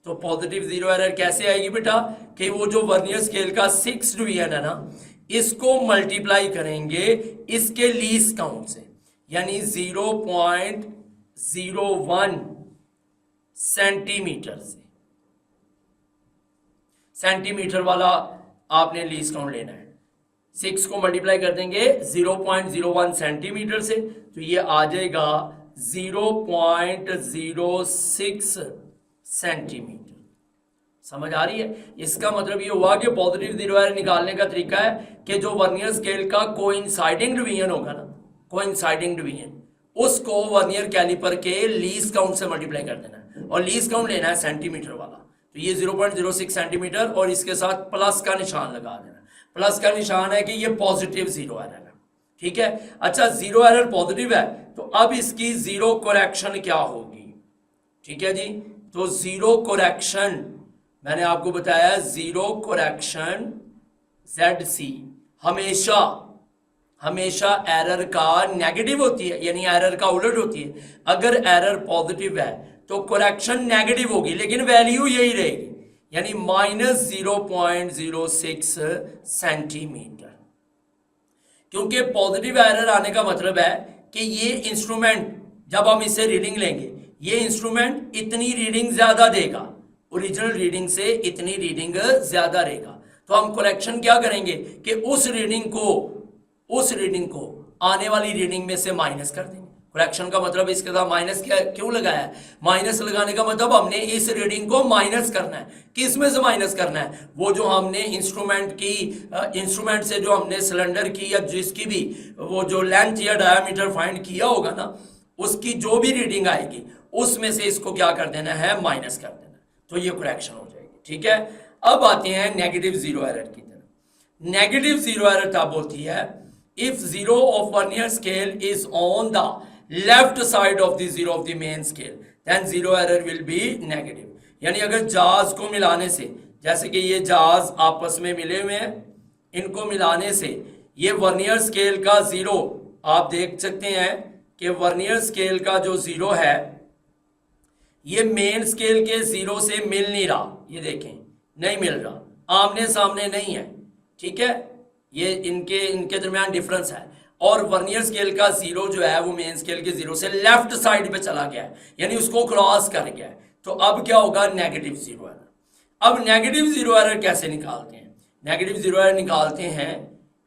तो पॉजिटिव जीरो एरर कैसे आएगी बेटा, कि वो जो वर्नियर स्केल का 6 डिवीजन है ना, इसको मल्टीप्लाई करेंगे इसके लीस्ट काउंट से, यानी 0.01 सेंटीमीटर से। सेंटीमीटर वाला आपने लीस्ट काउंट लेना है, 6 को मल्टीप्लाई कर देंगे 0.01 सेंटीमीटर से, तो ये आ जाएगा 0.06 सेंटीमीटर। समझ आ रही है? इसका मतलब ये हुआ कि पॉजिटिव जीरो एरर निकालने का तरीका है कि जो वर्नियर स्केल का कोइंसाइडिंग डिवीजन होगा ना, कोइंसाइडिंग डिवीजन, उसको वर्नियर कैलिपर के लीस्ट काउंट से मल्टीप्लाई कर देना है, और लीस्ट काउंट लेना है सेंटीमीटर वाला। तो ये 0.06 सेंटीमीटर और इसके साथ प्लस का निशान लगा देना। प्लस का निशान है कि ये पॉजिटिव जीरो एरर है, ठीक है। अच्छा, जीरो एरर पॉजिटिव है तो अब इसकी जीरो करेक्शन क्या होगी, ठीक है जी। तो जीरो करेक्शन मैंने आपको बताया, जीरो करेक्शन ZC हमेशा एरर का नेगेटिव होती है, यानी एरर का उलट होती है। अगर एरर पॉजिटिव है तो करेक्शन नेगेटिव होगी, लेकिन वैल्यू यही रहेगी, यानी -0.06 सेंटीमीटर। क्योंकि पॉजिटिव एरर आने का मतलब है कि ये इंस्ट्रूमेंट जब हम इससे रीडिंग लेंगे, ये इंस्ट्रूमेंट इतनी रीडिंग ज्यादा देगा, ओरिजिनल रीडिंग से इतनी रीडिंग ज्यादा रहेगा। तो हम कलेक्शन क्या करेंगे कि उस रीडिंग को आने वाली रीडिंग में से माइनस कर देंगे। करेक्शन का मतलब इसके साथ माइनस क्या क्यों लगाया है? माइनस लगाने का मतलब हमने इस रीडिंग को माइनस करना है। किस में से माइनस करना है? वो जो हमने इंस्ट्रूमेंट से जो हमने सिलेंडर की या जिसकी भी वो जो लेंथ या डायामीटर फाइंड किया होगा ना, उसकी जो भी रीडिंग आएगी उसमें से इसको क्या कर देना है? माइनस कर देना। तो ये करेक्शन हो जाएगी। ठीक है, अब आते हैं नेगेटिव जीरो एरर की तरफ। नेगेटिव जीरो एरर तब होती है if zero of vernier scale is on the left side of the zero of the main scale, then zero error will be negative। यानी अगर जाज को मिलाने से, जैसे कि ये जाज आपस में मिले हुए हैं, इनको मिलाने से ये वर्नियर स्केल का जीरो, आप देख सकते हैं कि वर्नियर स्केल का जो जीरो है ये मेन स्केल के जीरो से मिल नहीं रहा। ये देखें, नहीं मिल रहा, आमने सामने नहीं है। ठीक है, ये इनके दरमियान डिफरेंस है। और वर्नियर स्केल का जीरो जो है वो मेन स्केल के जीरो से लेफ्ट साइड पे चला गया है, यानी उसको क्रॉस कर गया है। तो अब क्या होगा? Negative zero error. अब नेगेटिव जीरो एरर कैसे निकालते हैं? नेगेटिव जीरो एरर निकालते हैं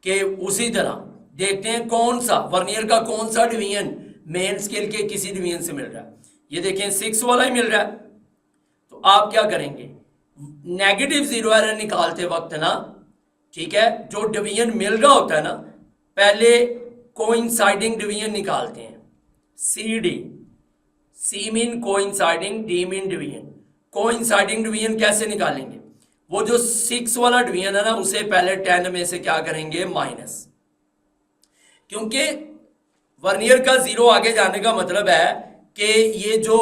कि उसी तरह देखते हैं कौन सा वर्नियर का कौन सा डिवीजन मेन स्केल के किसी डिवीजन से मिल रहा है। ये देखें 6 वाला ही मिल रहा है। तो आप क्या करेंगे? नेगेटिव जीरो एरर निकालते वक्त ना, ठीक है, जो डिवीजन मिल रहा होता है ना, पहले कोइंसाइडिंग डिवीजन निकालते हैं। CD, C mean coinciding, D mean division. Coinciding division कैसे निकालेंगे? वो जो 6 वाला डिवीजन है ना, उसे पहले 10 में से क्या करेंगे? माइनस। क्योंकि वर्नियर का जीरो आगे जाने का मतलब है कि ये जो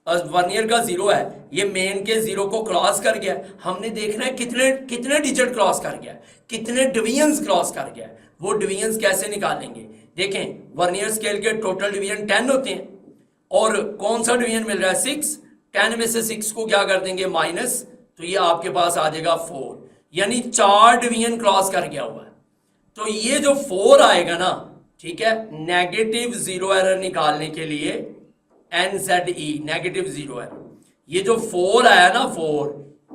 वर्नियर का जीरो है ये मेन के जीरो को क्रॉस कर गया। हमने देखना है कितने डिजिट क्रॉस कर गया, कितने डिवीजन्स क्रॉस कर गया। वो डिवीजन्स कैसे निकालेंगे? देखें, वर्नियर स्केल के टोटल डिवीजन 10 होते हैं और कौन सा डिवीजन मिल रहा है? 6। 10 में से 6 को क्या कर देंगे? माइनस। तो ये आपके पास आ जाएगा 4, यानी 4 डिवीजन क्रॉस कर गया हुआ है। तो ये जो 4 आएगा ना, ठीक है, नेगेटिव जीरो एरर निकालने के लिए NZE, नेगेटिव जीरो एरर, ये जो 4 आया ना, 4,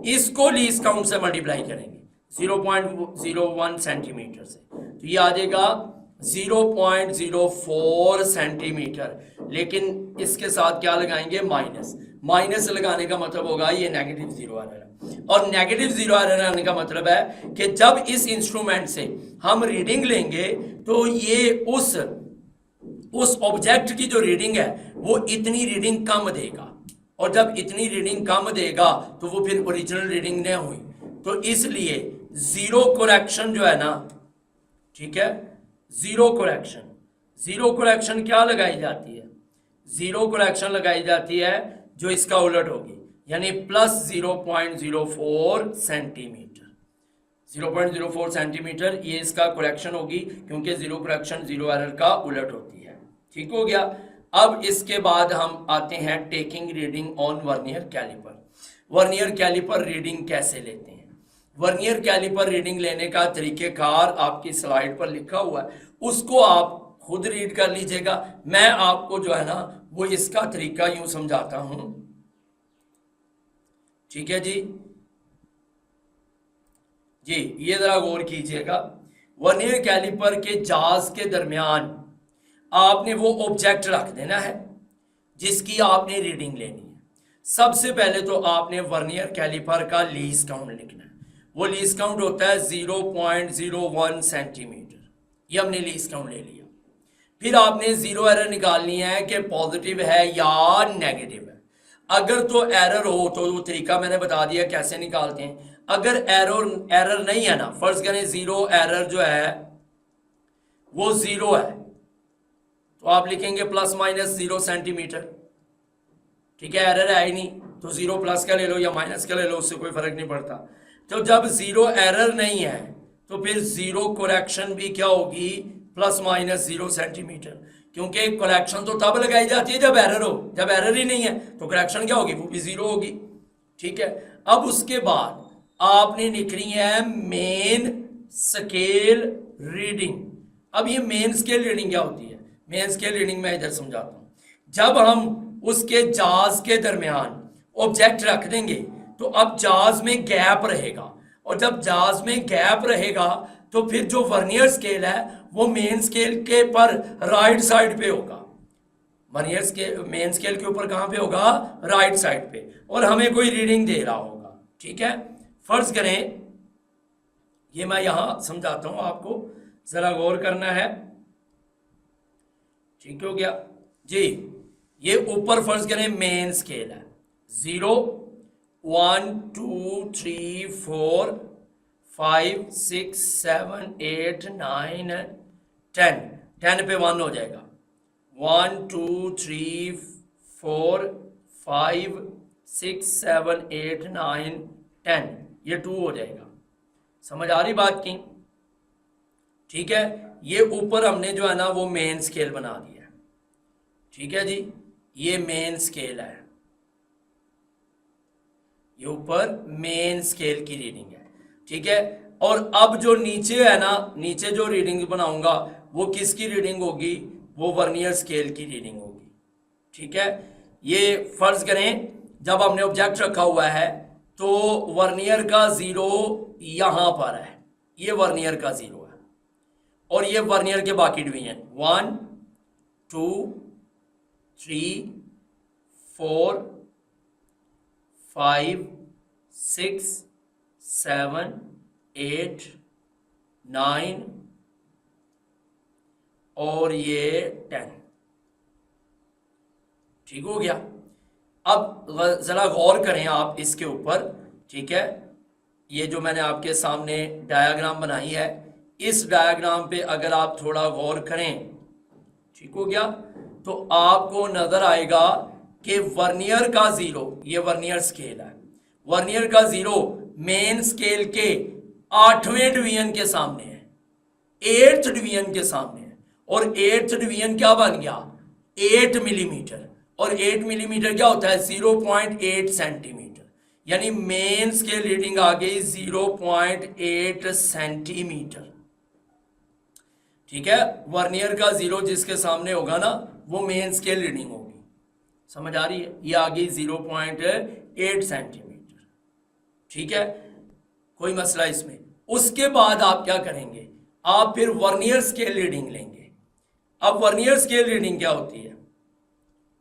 इसको लीस्ट काउंट से मल्टीप्लाई करेंगे 0.01 सेंटीमीटर से, तो ये आ जाएगा 0.04 सेंटीमीटर। लेकिन इसके साथ क्या लगाएंगे? माइनस। माइनस लगाने का मतलब होगा ये नेगेटिव जीरो एरर है। और नेगेटिव जीरो एरर आने का मतलब है कि जब इस इंस्ट्रूमेंट से हम रीडिंग लेंगे तो ये उस ऑब्जेक्ट की जो रीडिंग है वो इतनी रीडिंग कम देगा, और जब इतनी रीडिंग कम देगा तो वो फिर ओरिजिनल रीडिंग नहीं हुई। तो इसलिए जीरो करेक्शन जो है ना, ठीक है, जीरो करेक्शन क्या लगाई जाती है? जीरो करेक्शन लगाई जाती है जो इसका उलट होगी, यानी प्लस 0.04 सेंटीमीटर। 0.04 सेंटीमीटर ये इसका करेक्शन होगी, क्योंकि जीरो करेक्शन जीरो एरर का उलट होती है। ठीक हो गया। अब इसके बाद हम आते हैं taking reading on vernier calliper. Vernier calliper reading कैसे लेते हैं? वर्नियर कैलिपर रीडिंग लेने का तरीकेकार आपकी स्लाइड पर लिखा हुआ है, उसको आप खुद रीड कर लीजिएगा। मैं आपको जो है ना वो इसका तरीका यूं समझाता हूं, ठीक है जी। ये जरा गौर कीजिएगा। वर्नियर कैलिपर के जाज के दरमियान आपने वो ऑब्जेक्ट रख देना है जिसकी आपने रीडिंग लेनी है। सबसे पहले तो आपने वर्नियर कैलिपर का लीस्ट काउंट लिखना है। वो लीस्ट काउंट होता है 0.01 सेंटीमीटर। ये हमने लीस्ट काउंट ले लिया। फिर आपने जीरो एरर निकालनी है कि पॉजिटिव है या नेगेटिव है। अगर तो एरर हो तो वो तरीका मैंने बता दिया कैसे निकालते हैं। अगर एरर नहीं है ना, फर्ज करें जीरो एरर जो है वो जीरो है, तो आप लिखेंगे प्लस माइनस 0 सेंटीमीटर। ठीक है, एरर है ही नहीं तो 0 प्लस का ले लो या माइनस का ले लो, उससे कोई फर्क नहीं पड़ता। तो जब जीरो एरर नहीं है तो फिर जीरो करेक्शन भी क्या होगी? Plus minus 0 centimetre. क्योंकि करेक्शन तो तब लगाई जाती है जब एरर हो, जब एरर ही नहीं है तो करेक्शन क्या होगी? वो भी जीरो होगी। ठीक है, अब उसके बाद आपने लिखनी है मेन स्केल रीडिंग। अब ये मेन स्केल रीडिंग क्या होती है? मेन स्केल रीडिंग मैं इधर समझाता हूँ। जब हम उसके जाज के दरमियान ऑब्जेक्ट रख देंगे तो अब जाज में गैप रहेगा, और जब जाज में गैप रहेगा तो फिर जो वर्नियर स्केल है वो मेन स्केल के पर राइट साइड पे होगा। वर्नियर स्केल मेन स्केल के ऊपर कहाँ पे होगा? राइट साइड पे, और हमें कोई रीडिंग दे रहा होगा। ठीक है, फर्ज करें, ये मैं यहां समझाता हूं आपको, जरा गौर करना है। ठीक हो गया जी। ये ऊपर फर्ज करें मेन स्केल है, 0 1 2 3 4 5 6 7 8 9 10, 10 पे 1 हो जाएगा, 1 2 3 4 5 6 7 8 9 10, ये 2 हो जाएगा। समझ आ रही बात की? ठीक है, ये ऊपर हमने जो है ना वो मेन स्केल बना दिया है। ठीक है जी, ये मेन स्केल है, ये ऊपर मेन स्केल की रीडिंग है। ठीक है, और अब जो नीचे है ना, नीचे जो रीडिंग बनाऊंगा वो किसकी रीडिंग होगी? वो वर्नियर स्केल की रीडिंग होगी। ठीक है, ये फर्ज करें जब हमने ऑब्जेक्ट रखा हुआ है तो वर्नियर का 0 यहां पर है, ये वर्नियर का 0 है, और ये वर्नियर के बाकी डिवीजन 1 2 3 4 5 6 7 8 9 और ये 10। ठीक हो गया। अब जरा गौर करें आप इसके ऊपर। ठीक है, ये जो मैंने आपके सामने डायग्राम बनाई है, इस डायग्राम पे अगर आप थोड़ा गौर करें, ठीक हो गया, तो आपको नजर आएगा कि वर्नियर का 0, ये वर्नियर स्केल है, वर्नियर का 0 मेन स्केल के 8वें डिवीजन के सामने है, 8th डिवीजन के सामने है, और 8th डिवीजन क्या बन गया? 8 मिलीमीटर, और 8 मिलीमीटर क्या होता है? 0.8 सेंटीमीटर, यानी मेन स्केल रीडिंग आ गई 0.8 सेंटीमीटर। ठीक है, वर्नियर का 0 जिसके सामने होगा ना वो मेन स्केल रीडिंग होगी। समझ आ रही है? ये आ गई 0.8 सेंटीमीटर। ठीक है, कोई मसला इसमें? उसके बाद आप क्या करेंगे? आप फिर वर्नियर स्केल रीडिंग लेंगे। अब वर्नियर स्केल रीडिंग क्या होती है?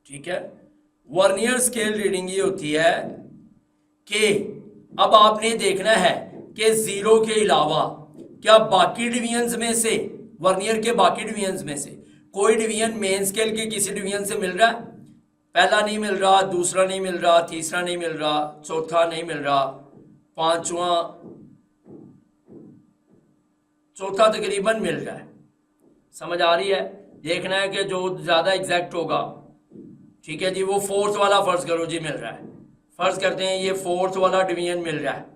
ठीक है, वर्नियर स्केल रीडिंग ये होती है कि अब आपने देखना है कि 0 के अलावा क्या बाकी डिवीजन्स में से, वर्नियर के बाकी डिवीजन्स में से कोई डिवीजन मेन स्केल के किसी डिवीजन से मिल रहा है? पहला नहीं मिल रहा, दूसरा नहीं मिल रहा, तीसरा नहीं मिल रहा, चौथा नहीं मिल रहा, पांचवा, चौथा तकरीबन मिल रहा है। समझ आ रही है? देखना है कि जो ज्यादा एग्जैक्ट होगा। ठीक है जी, वो 4th वाला फर्ज करो जी मिल रहा है, फर्ज करते हैं ये 4th वाला डिवीजन मिल रहा है,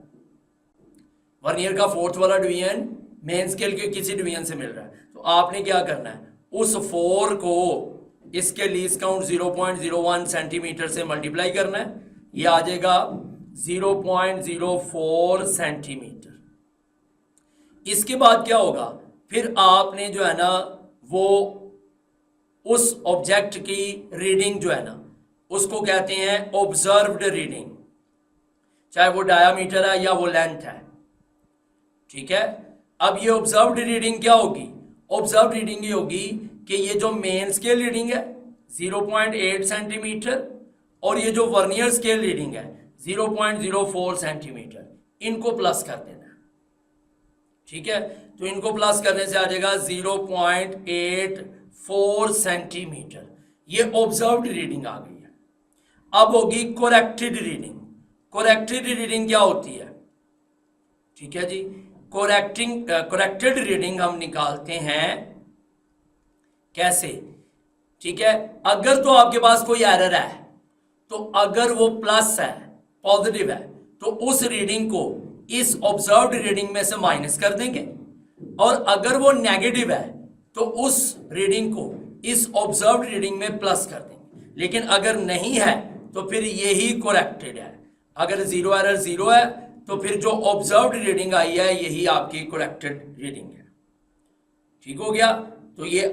वर्नियर का 4th वाला डिवीजन मेन स्केल के किसी डिवीजन से मिल रहा है, तो आपने क्या करना है? उस 4 को इसके लीस्ट काउंट 0.01 सेंटीमीटर से मल्टीप्लाई करना है, ये आ जाएगा 0.04 सेंटीमीटर। इसके बाद क्या होगा? फिर आपने जो है ना वो उस ऑब्जेक्ट की रीडिंग जो है ना उसको कहते हैं ऑब्जर्व्ड रीडिंग, चाहे वो डायामीटर है या वो लेंथ है। ठीक है, अब ये ऑब्जर्व्ड रीडिंग क्या होगी? ऑब्जर्व्ड रीडिंग ये होगी कि ये जो मेन स्केल रीडिंग है 0.8 सेंटीमीटर और ये जो वर्नियर स्केल रीडिंग है 0.04 सेंटीमीटर, इनको प्लस कर देना। ठीक है, तो इनको प्लस करने से आ जाएगा 0.84 सेंटीमीटर। ये ऑब्जर्व्ड रीडिंग आ गई है। अब होगी कोरेक्टेड रीडिंग। कोरेक्टेड रीडिंग क्या होती है? ठीक है जी, कोरेक्टेड रीडिंग हम निकालते हैं कैसे? ठीक है, अगर तो आपके पास कोई एरर है तो अगर वो प्लस है, पॉजिटिव है, तो उस रीडिंग को इस ऑब्जर्व्ड रीडिंग में से माइनस कर देंगे, और अगर वो नेगेटिव है तो उस रीडिंग को इस ऑब्जर्व्ड रीडिंग में प्लस कर देंगे। लेकिन अगर नहीं है तो फिर यही कोरेक्टेड है। अगर जीरो एरर 0 है तो फिर जो ऑब्जर्व्ड रीडिंग आई है यही आपकी कोरेक्टेड रीडिंग है। ठीक हो गया। तो ये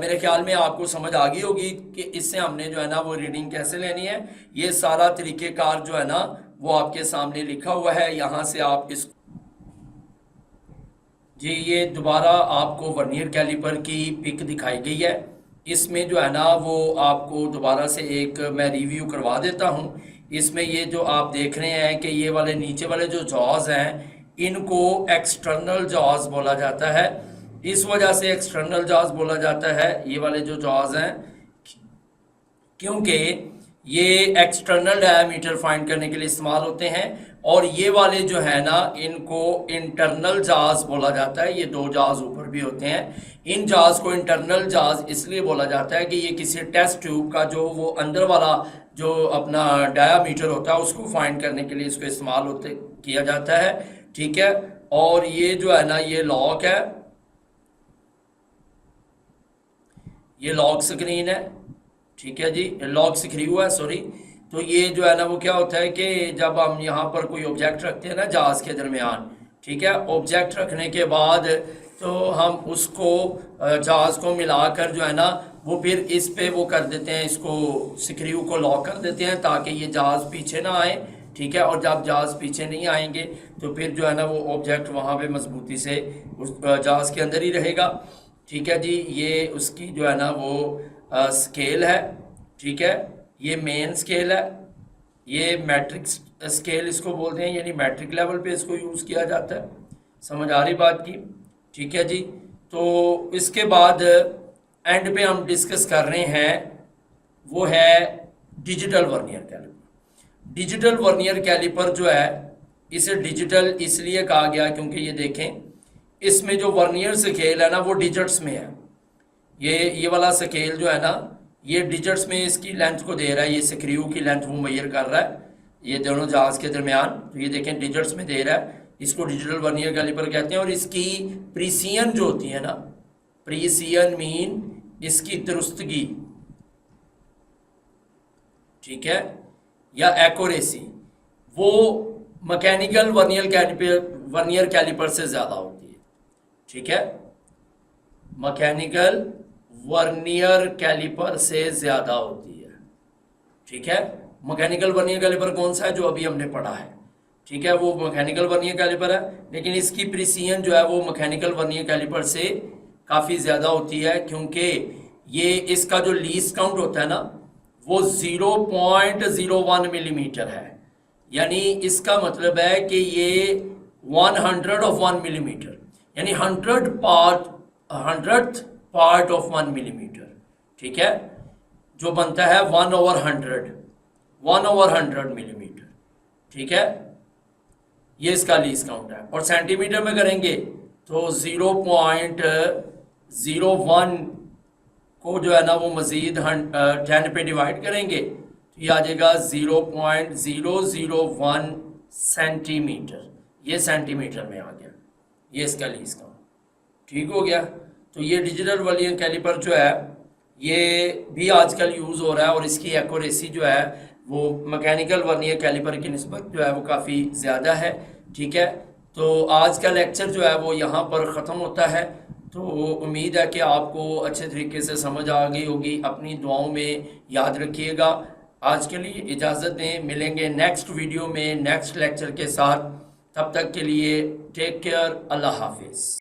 मेरे ख्याल में आपको समझ आ गई होगी कि इससे हमने जो है ना वो रीडिंग कैसे लेनी है। ये सारा तरीक़ेकार जो है ना वो आपके सामने लिखा हुआ है। यहाँ से आप इस जी ये दोबारा आपको वर्नियर कैलिपर की पिक दिखाई गई है। इसमें जो है ना वो आपको दोबारा से एक मैं रिव्यू करवा देता हूँ। इसमें ये जो आप देख रहे हैं कि ये वाले नीचे वाले जो जॉज हैं इनको एक्सटर्नल जॉज बोला जाता है। इस वजह से एक्सटर्नल जॉज बोला जाता है ये वाले जो जॉज हैं, क्योंकि ये एक्सटर्नल डायामीटर फाइंड करने के लिए इस्तेमाल होते हैं। और ये वाले जो है ना इनको इंटरनल जाज बोला जाता है। ये दो जाज ऊपर भी होते हैं। इन जाज को इंटरनल जाज इसलिए बोला जाता है कि ये किसी टेस्ट ट्यूब का जो वो अंदर वाला जो अपना डायामीटर होता है उसको फाइंड करने के लिए इसको इस्तेमाल होते किया जाता है। ठीक है। और ये जो है ना ये लॉक है, ये लॉक स्क्रीन है। ठीक है जी, लॉक स्क्रू है, सॉरी। तो ये जो है ना वो क्या होता है कि जब हम यहाँ पर कोई ऑब्जेक्ट रखते हैं ना जहाज के दरमियान, ठीक है, ऑब्जेक्ट रखने के बाद तो हम उसको जहाज को मिलाकर जो है ना वो फिर इस पे वो कर देते हैं, इसको स्क्रू को लॉक कर देते हैं ताकि ये जहाज पीछे ना आए। ठीक है। और जब जहाज पीछे नहीं आएंगे तो फिर जो है ना वो ऑब्जेक्ट वहाँ पे मजबूती से उस जहाज के अंदर ही रहेगा। ठीक है जी, ये उसकी जो है ना वो स्केल है। ठीक है, ये मेन स्केल है, ये मैट्रिक स्केल इसको बोलते हैं, यानी मैट्रिक लेवल पे इसको यूज़ किया जाता है। समझ आ रही बात की? ठीक है जी। तो इसके बाद एंड पे हम डिस्कस कर रहे हैं वो है digital vernier calliper. Digital vernier calliper जो है इसे डिजिटल इसलिए कहा गया क्योंकि ये देखें इसमें जो वर्नियर स्केल है ना वो डिजिट्स में है। ये वाला स्केल जो है ना ये डिजिट्स में इसकी लेंथ को दे रहा है, ये स्क्रू की लेंथ वो मेजर कर रहा है ये दोनों जहाज के दरमियान। तो ये देखें डिजिट्स में दे रहा है, इसको डिजिटल वर्नियर कैलिपर कहते हैं। और इसकी प्रीसियन जो होती है ना, प्रीसियन मीन इसकी दुरुस्तगी, ठीक है, या एक्यूरेसी, वो मैकेनिकल वर्नियर कैलिपर से ज़्यादा होती है। ठीक है, मैकेनिकल वर्नियर कैलिपर से ज़्यादा होती है। ठीक है, मैकेनिकल वर्नियर कैलिपर कौन सा है? जो अभी हमने पढ़ा है। ठीक है, वो मैकेनिकल वर्नियर कैलिपर है, लेकिन इसकी प्रिसीजन जो है वो मैकेनिकल वर्नियर कैलिपर से काफ़ी ज़्यादा होती है, क्योंकि ये इसका जो लीस्ट काउंट होता है ना वो 0.01 मिलीमीटर है। यानी इसका मतलब है कि ये 100 मिलीमीटर, यानी 100th पार्ट ऑफ 1 मिलीमीटर। ठीक है, जो बनता है 1/100 मिलीमीटर। ठीक है, ये इसका लीस्ट काउंट है। और सेंटीमीटर में करेंगे तो 0.01 को जो है ना वो मज़ीद 10 पे डिवाइड करेंगे तो ये आ जाएगा 0.001 सेंटीमीटर। ये सेंटीमीटर में आ गया, ये इसका लीस्ट काउंट। ठीक हो गया। तो ये डिजिटल वर्नियर कैलिपर जो है ये भी आजकल यूज़ हो रहा है और इसकी एक्यूरेसी जो है वो मैकेनिकल वर्नियर कैलिपर की निस्बत जो है वो काफ़ी ज़्यादा है। ठीक है, तो आज का लेक्चर जो है वो यहाँ पर ख़त्म होता है। तो उम्मीद है कि आपको अच्छे तरीके से समझ आ गई होगी। अपनी दुआओं में याद रखिएगा। आज के लिए इजाज़त दें, मिलेंगे नेक्स्ट वीडियो में नेक्स्ट लेक्चर के साथ। तब तक के लिए टेक केयर, अल्लाह हाफिज़।